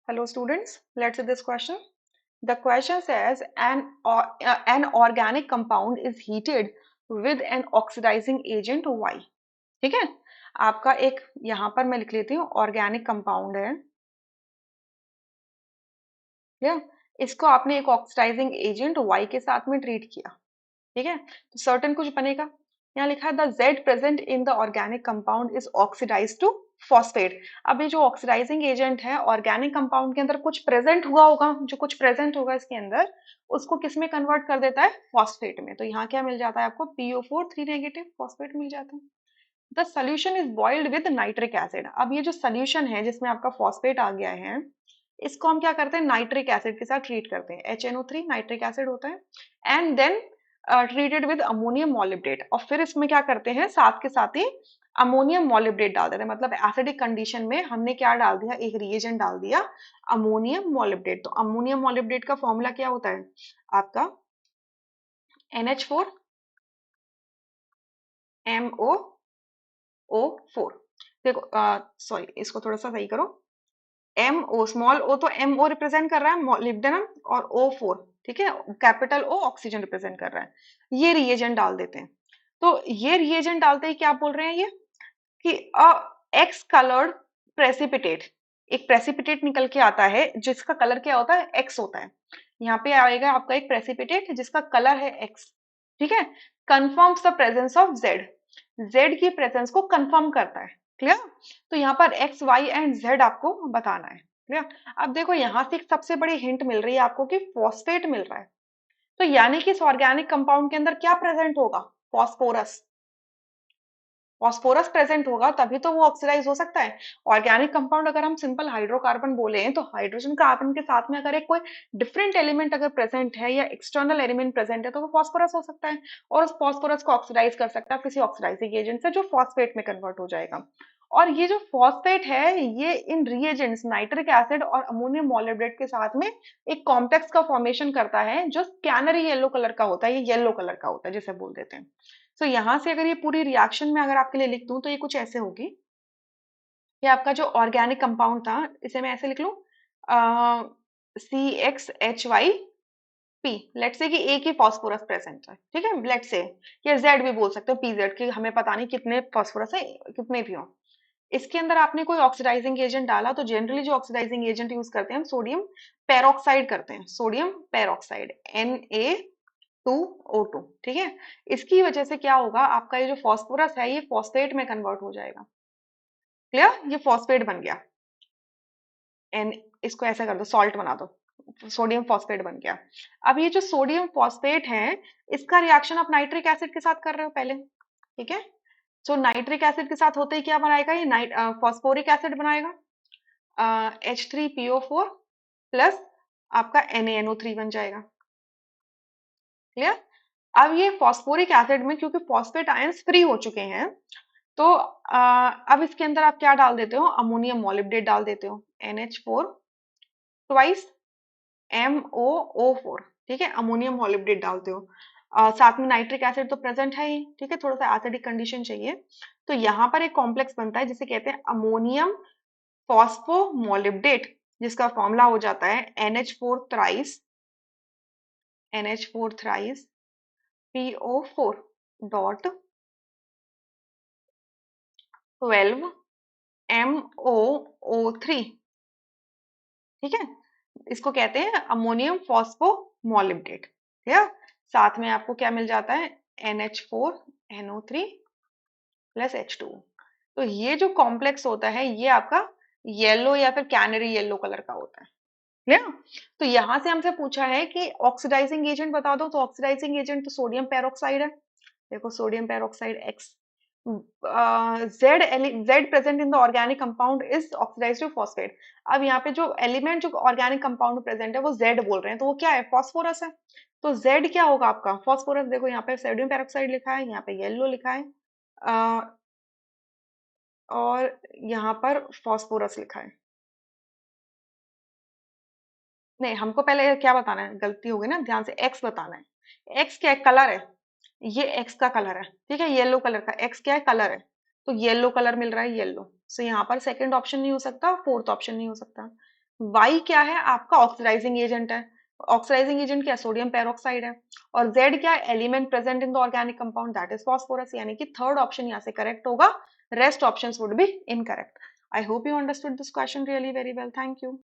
Hello students, let's see this question. The question says an organic compound is heated with an oxidizing agent Y. ठीक है, आपका एक यहाँ पर मैं लिख लेती हूँ ऑर्गेनिक कंपाउंड है, या इसको आपने एक ऑक्सीडाइजिंग एजेंट Y के साथ में ट्रीट किया, ठीक है, तो सर्टेन कुछ बनेगा। यहाँ लिखा है the Z present in the organic compound is oxidise to phosphate. अब ये जो ऑक्सीडाइजिंग एजेंट है ऑर्गेनिक कंपाउंड के अंदर कुछ प्रेजेंट हुआ होगा, जो कुछ प्रेजेंट होगा इसके अंदर उसको किस में कन्वर्ट कर देता है, फॉस्फेट में। तो यहाँ क्या मिल जाता है आपको, PO4 3 नेगेटिव फॉस्फेट मिल जाता है। The solution is boiled with nitric acid. अब ये जो सोल्यूशन है जिसमें आपका फॉस्फेट आ गया है, इसको हम क्या करते हैं, नाइट्रिक एसिड के साथ ट्रीट करते हैं। HNO3 नाइट्रिक एसिड होता है, and then treated with ammonium molybdate. और फिर इसमें क्या करते हैं, साथ के साथ ही अमोनियम मॉलिब्डेट डाल देते हैं। मतलब एसिडिक कंडीशन में हमने क्या डाल दिया, एक रिएजेंट डाल दिया, अमोनियम मॉलिब्डेट। तो अमोनियम मॉलिब्डेट का फॉर्मूला क्या होता है आपका, NH4MOO4। देखो सॉरी, इसको थोड़ा सा सही करो। MO स्मॉल ओ तो MO रिप्रेजेंट कर रहा है मोलिब्डेनम, और O4 ठीक है, कैपिटल O ऑक्सीजन रिप्रेजेंट कर रहा है। ये रिएजेंट डाल देते हैं। तो ये रिएजेंट डालते ही क्या बोल रहे हैं ये, कि एक्स कलर्ड प्रेसिपिटेट, एक प्रेसिपिटेट निकल के आता है जिसका कलर क्या होता है, एक्स होता है। यहाँ पे आएगा आपका एक प्रेसिपिटेट जिसका कलर है एक्स, ठीक है, confirms the presence of Z, Z की प्रेजेंस को कंफर्म करता है। क्लियर। तो यहाँ पर एक्स वाई एंड जेड आपको बताना है। क्लियर। अब देखो यहाँ से एक सबसे बड़ी हिंट मिल रही है आपको कि फॉस्फेट मिल रहा है, तो यानी कि इस ऑर्गेनिक कंपाउंड के अंदर क्या प्रेजेंट होगा, फॉस्फोरस। फॉस्फोरस प्रेजेंट होगा तभी तो वो ऑक्सीडाइज हो सकता है। ऑर्गेनिक कंपाउंड अगर हम सिंपल हाइड्रोकार्बन बोले तो हाइड्रोजन कार्बन के साथ में अगर एक कोई डिफरेंट एलिमेंट अगर प्रेजेंट है या एक्सटर्नल एलिमेंट प्रेजेंट है तो वो फॉस्फोरस हो सकता है, और उस फॉस्फोरस को ऑक्सीडाइज कर सकता है किसी ऑक्सीडाइजिंग एजेंट से, जो फॉस्फेट में कन्वर्ट हो जाएगा। और ये जो फॉस्फेट है ये इन रिएजेंट्स नाइट्रिक एसिड और अमोनियम मॉलिब्डेट के साथ में एक कॉम्प्लेक्स का फॉर्मेशन करता है जो कैनरी येलो कलर का होता है, ये येलो कलर का होता है जिसे बोल देते हैं। तो यहां से अगर ये पूरी रिएक्शन में अगर आपके लिए लिख दूं तो ये कुछ ऐसे होगी कि आपका जो ऑर्गेनिक कंपाउंड था इसे मैं ऐसे लिख लूं, CXHYP। लेट से कि एक ही फॉस्फोरस प्रेजेंट है, ठीक है, लेट से, या जेड भी बोल सकते हो, PZ, कि हमें पता नहीं कितने फॉस्फोरस है, कितने भी हो। इसके अंदर आपने कोई ऑक्सीडाइजिंग एजेंट डाला, तो जनरली जो ऑक्सीडाइजिंग एजेंट यूज करते हैं हम सोडियम पेरोक्साइड करते हैं, सोडियम पेरोक्साइड Na2O2, ठीक है। इसकी वजह से क्या होगा, आपका ये जो फॉस्फोरस है ये फॉस्फेट में कन्वर्ट हो जाएगा। क्लियर, ये फॉस्फेट बन गया। एन, इसको ऐसा कर दो, सॉल्ट बना दो, सोडियम फॉस्फेट बन गया। अब ये जो सोडियम फॉस्फेट है इसका रिएक्शन आप नाइट्रिक एसिड के साथ कर रहे हो पहले, ठीक है। तो नाइट्रिक एसिड के साथ होते ही क्या बनाएगा, ये फॉस्फोरिक एसिड बनाएगा, H3PO4 प्लस आपका NaNO3 बन जाएगा। क्लियर। अब ये फॉस्फोरिक एसिड में क्योंकि फॉस्फेट आयंस फ्री हो चुके हैं, तो अब इसके अंदर आप क्या डाल देते हो, अमोनियम मॉलिब्डेट डाल देते हो, NH4 ट्वाइस MOO4, ठीक है, अमोनियम मॉलिब्डेट डालते हो। साथ में नाइट्रिक एसिड तो प्रेजेंट है ही, ठीक है, थोड़ा सा एसिडिक कंडीशन चाहिए, तो यहाँ पर एक कॉम्प्लेक्स बनता है जिसे कहते हैं अमोनियम फॉस्फोमोलिब्डेट, जिसका फॉर्मूला हो जाता है NH4 thrice PO4 dot 12 MOO3, ठीक है, इसको कहते हैं अमोनियम फॉस्फोमोलिब्डेट। ठीक है, साथ में आपको क्या मिल जाता है, NH4NO3 प्लस H2। तो ये जो कॉम्प्लेक्स होता है ये आपका येलो या फिर कैनरी येलो कलर का होता है। क्लियर। तो यहां से हमसे पूछा है कि ऑक्सीडाइजिंग एजेंट बता दो, तो ऑक्सीडाइजिंग एजेंट तो सोडियम पेरोक्साइड है। देखो sodium peroxide X, Z present in the organic compound is oxidised to phosphate. अब यहाँ पे जो एलिमेंट जो ऑर्गेनिक कंपाउंड में प्रेजेंट है वो Z बोल रहे हैं, तो वो क्या है, फॉस्फोरस है। तो Z क्या होगा आपका, फॉस्फोरस। देखो यहाँ पे सोडियम पेरोक्साइड लिखा है, यहाँ पे येलो लिखा है, और यहाँ पर फॉस्फोरस लिखा है। नहीं, हमको पहले क्या बताना है, गलती हो गई ना, ध्यान से एक्स बताना है। एक्स क्या है, कलर है, ये एक्स का कलर है, ठीक है, येलो कलर का। एक्स क्या है, कलर है, तो येलो कलर मिल रहा है, येलो। सो यहाँ पर सेकंड ऑप्शन नहीं हो सकता, फोर्थ ऑप्शन नहीं हो सकता। वाई क्या है आपका? ऑक्सीडाइजिंग एजेंट है। ऑक्सीडाइजिंग एजेंट क्या? सोडियम पेरोक्साइड है। और जेड क्या है? Element present in the organic compound, that is phosphorus. यानी कि थर्ड ऑप्शन यहाँ से करेक्ट होगा, rest options would be incorrect. I hope you understood this question really very well. Thank you.